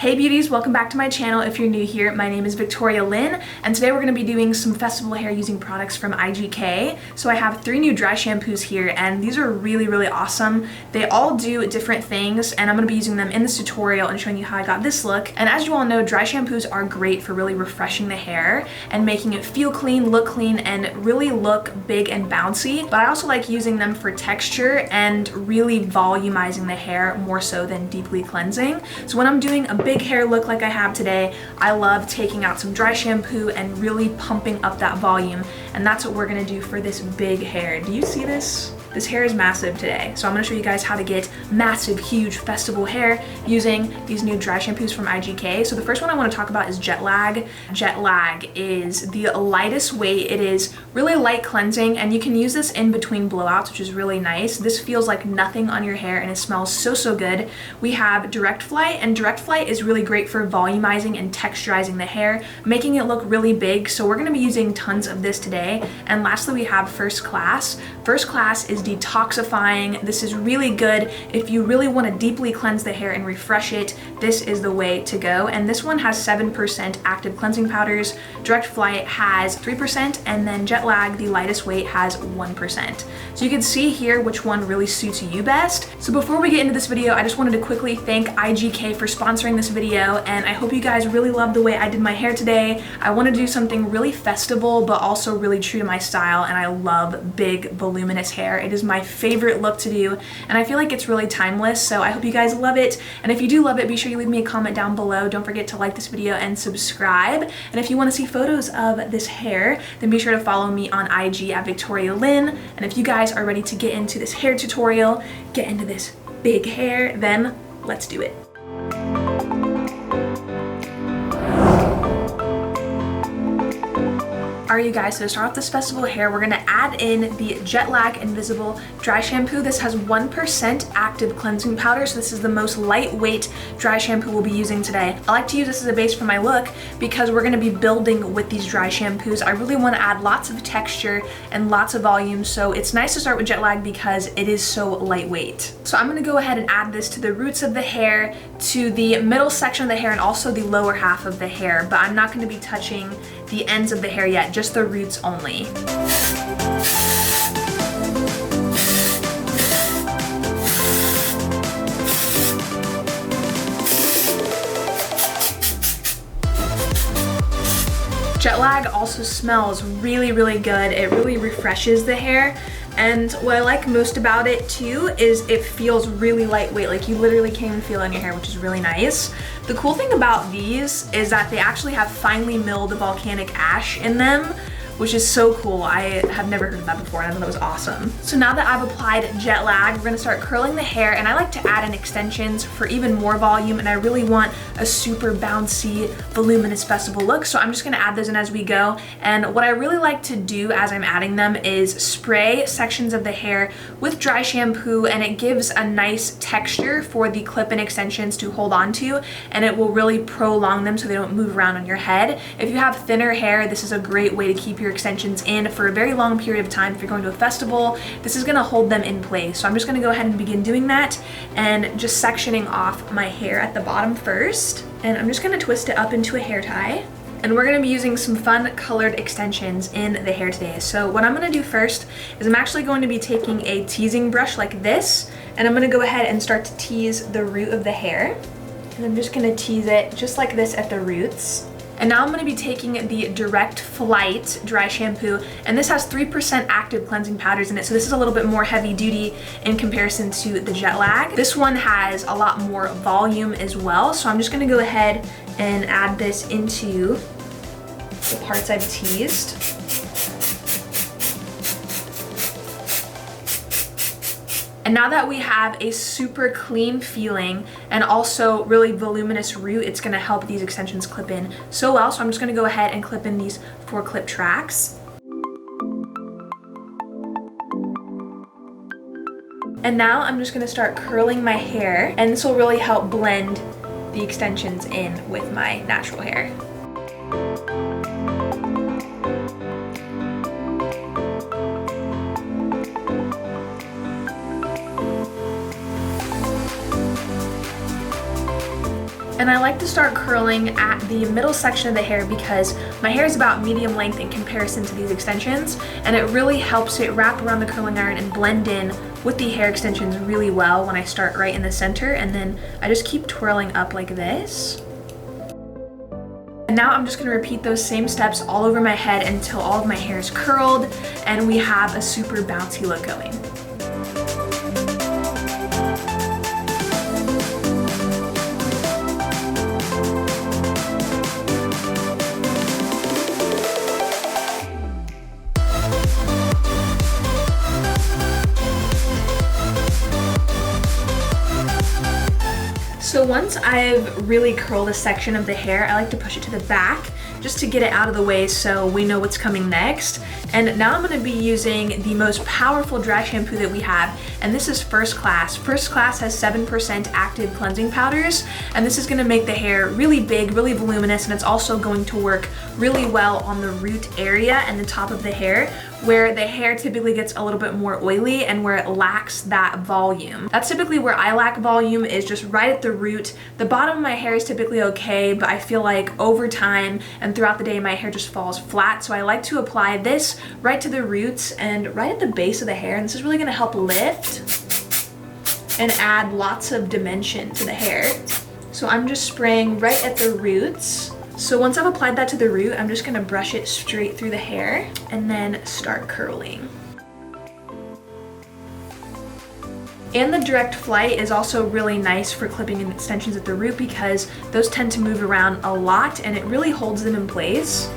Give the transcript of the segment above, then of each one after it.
Hey beauties, welcome back to my channel. If you're new here, my name is Victoria Lyn, and today we're going to be doing some festival hair using products from IGK. So I have 3 new dry shampoos here, and these are really awesome. They all do different things, and I'm going to be using them in this tutorial and showing you how I got this look. And as you all know, dry shampoos are great for really refreshing the hair and making it feel clean, look clean, and really look big and bouncy. But I also like using them for texture and really volumizing the hair more so than deeply cleansing. So when I'm doing a big hair look like I have today, I love taking out some dry shampoo and really pumping up that volume, and that's what we're gonna do for this big hair. Do you see this? This hair is massive today, so I'm gonna show you guys how to get massive, huge festival hair using these new dry shampoos from IGK. So the first one I wanna talk about is Jet Lag. Jet Lag is the lightest weight. It is really light cleansing, and you can use this in between blowouts, which is really nice. This feels like nothing on your hair, and it smells so good. We have Direct Flight, and Direct Flight is really great for volumizing and texturizing the hair, making it look really big. So we're gonna be using tons of this today. And lastly, we have First Class. First Class is detoxifying. This is really good if you really want to deeply cleanse the hair and refresh it. This is the way to go. And this one has 7% active cleansing powders. Direct Flight has 3%, and then Jet Lag, the lightest weight, has 1%. So you can see here which one really suits you best. So before we get into this video, I just wanted to quickly thank IGK for sponsoring this video, and I hope you guys really love the way I did my hair today. I want to do something really festival but also really true to my style, and I love big voluminous hair. It is my favorite look to do, and I feel like it's really timeless, so I hope you guys love it. And if you do love it, be sure you leave me a comment down below. Don't forget to like this video and subscribe. And if you want to see photos of this hair, then be sure to follow me on IG at Victoria Lyn. And if you guys are ready to get into this hair tutorial, get into this big hair, then let's do it. Alright you guys, so to start off this festival hair, we're going to add in the Jet Lag Invisible Dry Shampoo. This has 1% active cleansing powder, so this is the most lightweight dry shampoo we'll be using today. I like to use this as a base for my look because we're going to be building with these dry shampoos. I really want to add lots of texture and lots of volume, so it's nice to start with Jet Lag because it is so lightweight. So I'm going to go ahead and add this to the roots of the hair, to the middle section of the hair, and also the lower half of the hair, but I'm not going to be touching the ends of the hair yet, just the roots only. Jet Lag also smells really good. It really refreshes the hair. And what I like most about it too is it feels really lightweight, like you literally can't even feel it on your hair, which is really nice. The cool thing about these is that they actually have finely milled volcanic ash in them, which is so cool. I have never heard of that before, and I thought that was awesome. So now that I've applied Jet Lag, we're gonna start curling the hair, and I like to add in extensions for even more volume, and I really want a super bouncy, voluminous festival look, so I'm just gonna add those in as we go. And what I really like to do as I'm adding them is spray sections of the hair with dry shampoo, and it gives a nice texture for the clip-in extensions to hold on to, and it will really prolong them so they don't move around on your head. If you have thinner hair, this is a great way to keep your extensions in for a very long period of time. If you're going to a festival, this is going to hold them in place. So I'm just going to go ahead and begin doing that and just sectioning off my hair at the bottom first. And I'm just going to twist it up into a hair tie. And we're going to be using some fun colored extensions in the hair today. So what I'm going to do first is I'm actually going to be taking a teasing brush like this, and I'm going to go ahead and start to tease the root of the hair. And I'm just going to tease it just like this at the roots. And now I'm going to be taking the Direct Flight dry shampoo, and this has 3% active cleansing powders in it, so this is a little bit more heavy duty in comparison to the Jet Lag. This one has a lot more volume as well, so I'm just going to go ahead and add this into the parts I've teased. And now that we have a super clean feeling and also really voluminous root, it's gonna help these extensions clip in so well. So I'm just gonna go ahead and clip in these 4 clip tracks. And now I'm just gonna start curling my hair, and this will really help blend the extensions in with my natural hair. And I like to start curling at the middle section of the hair because my hair is about medium length in comparison to these extensions, and it really helps it wrap around the curling iron and blend in with the hair extensions really well when I start right in the center, and then I just keep twirling up like this. And now I'm just going to repeat those same steps all over my head until all of my hair is curled and we have a super bouncy look going. So once I've really curled a section of the hair, I like to push it to the back just to get it out of the way so we know what's coming next. And now I'm going to be using the most powerful dry shampoo that we have, and this is First Class. First Class has 7% active cleansing powders, and this is going to make the hair really big, really voluminous, and it's also going to work really well on the root area and the top of the hair, where the hair typically gets a little bit more oily and where it lacks that volume. That's typically where I lack volume, is just right at the root. The bottom of my hair is typically okay, but I feel like over time and throughout the day my hair just falls flat, so I like to apply this right to the roots and right at the base of the hair, and this is really going to help lift and add lots of dimension to the hair. So I'm just spraying right at the roots. So once I've applied that to the root, I'm just going to brush it straight through the hair and then start curling. And the direct flight is also really nice for clipping in extensions at the root because those tend to move around a lot and it really holds them in place.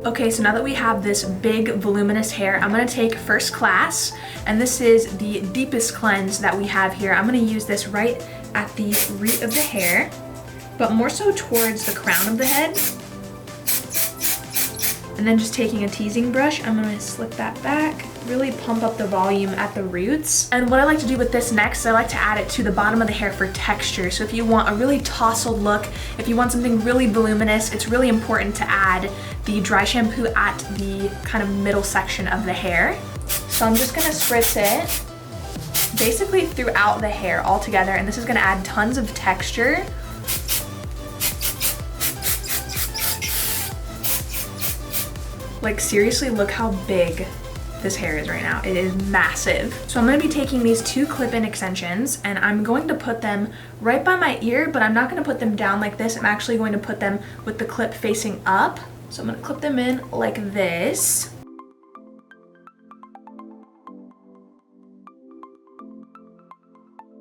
Okay, so now that we have this big voluminous hair, I'm gonna take First Class, and this is the deepest cleanse that we have here. I'm gonna use this right at the root of the hair, but more so towards the crown of the head. And then just taking a teasing brush, I'm gonna slip that back, really pump up the volume at the roots. And what I like to do with this next, I like to add it to the bottom of the hair for texture. So if you want a really tousled look, if you want something really voluminous, it's really important to add the dry shampoo at the kind of middle section of the hair. So I'm just gonna spritz it basically throughout the hair all together, and this is gonna add tons of texture. Like seriously, look how big this hair is right now. It is massive. So I'm gonna be taking these two clip-in extensions and I'm going to put them right by my ear, but I'm not gonna put them down like this. I'm actually going to put them with the clip facing up. So I'm gonna clip them in like this.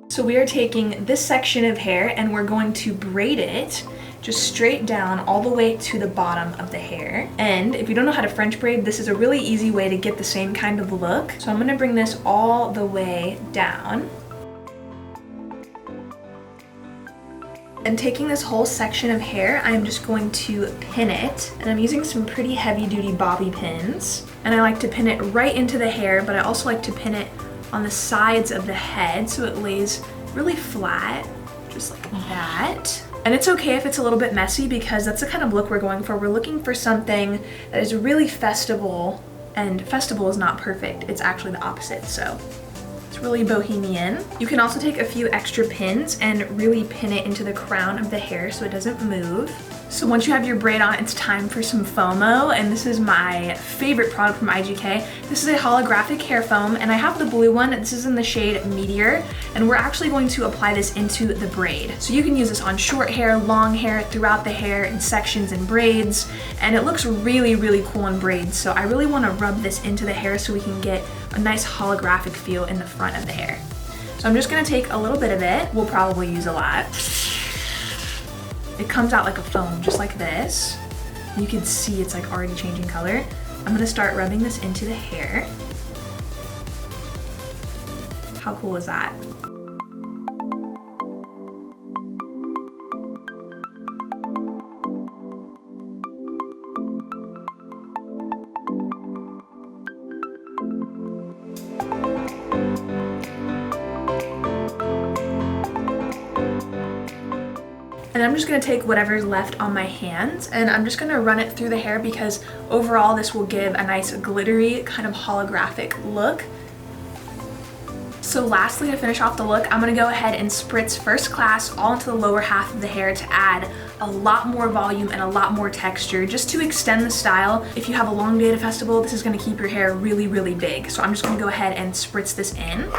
So we are taking this section of hair and we're going to braid it just straight down all the way to the bottom of the hair. And if you don't know how to French braid, this is a really easy way to get the same kind of look. So I'm gonna bring this all the way down. And taking this whole section of hair, I'm just going to pin it. And I'm using some pretty heavy duty bobby pins. And I like to pin it right into the hair, but I also like to pin it on the sides of the head so it lays really flat, just like that. And it's okay if it's a little bit messy because that's the kind of look we're going for. We're looking for something that is really festival, and festival is not perfect. It's actually the opposite, so it's really bohemian. You can also take a few extra pins and really pin it into the crown of the hair so it doesn't move. So once you have your braid on, it's time for some FOMO, and this is my favorite product from IGK. This is a holographic hair foam, and I have the blue one. This is in the shade Meteor, and we're actually going to apply this into the braid. So you can use this on short hair, long hair, throughout the hair, in sections and braids, and it looks really, really cool in braids. So I really want to rub this into the hair so we can get a nice holographic feel in the front of the hair. So I'm just going to take a little bit of it. We'll probably use a lot. It comes out like a foam, just like this. You can see it's like already changing color. I'm gonna start rubbing this into the hair. How cool is that? And I'm just going to take whatever's left on my hands and I'm just going to run it through the hair because overall this will give a nice glittery kind of holographic look. So lastly, to finish off the look, I'm going to go ahead and spritz first class all into the lower half of the hair to add a lot more volume and a lot more texture just to extend the style. If you have a long day at a festival, this is going to keep your hair really, really big. So I'm just going to go ahead and spritz this in.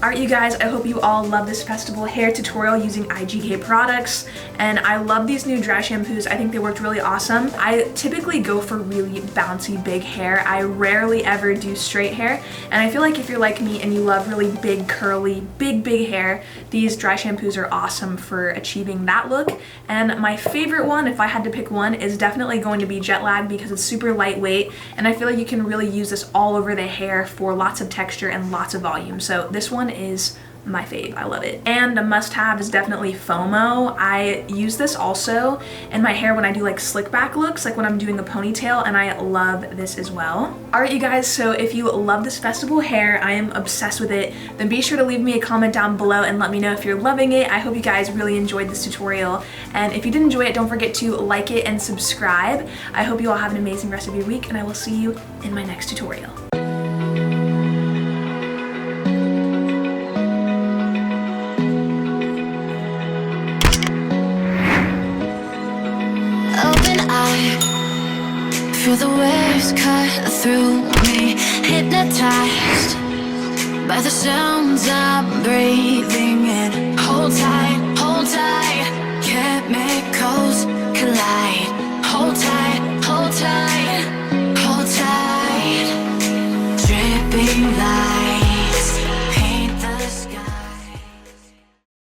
Alright you guys, I hope you all love this festival hair tutorial using IGK products, and I love these new dry shampoos. I think they worked really awesome. I typically go for really bouncy big hair. I rarely ever do straight hair, and I feel like if you're like me and you love really big curly big hair, these dry shampoos are awesome for achieving that look. And my favorite one, if I had to pick one, is definitely going to be Jet Lag because it's super lightweight and I feel like you can really use this all over the hair for lots of texture and lots of volume. So this one is my fave. I love it. And a must-have is definitely FOMO. I use this also in my hair when I do like slick back looks, like when I'm doing a ponytail, and I love this as well. Alright you guys, so if you love this festival hair, I am obsessed with it, then be sure to leave me a comment down below and let me know if you're loving it. I hope you guys really enjoyed this tutorial, and if you did enjoy it, don't forget to like it and subscribe. I hope you all have an amazing rest of your week, and I will see you in my next tutorial. Feel the waves cut through me, hypnotized by the sounds I'm breathing in. Hold tight.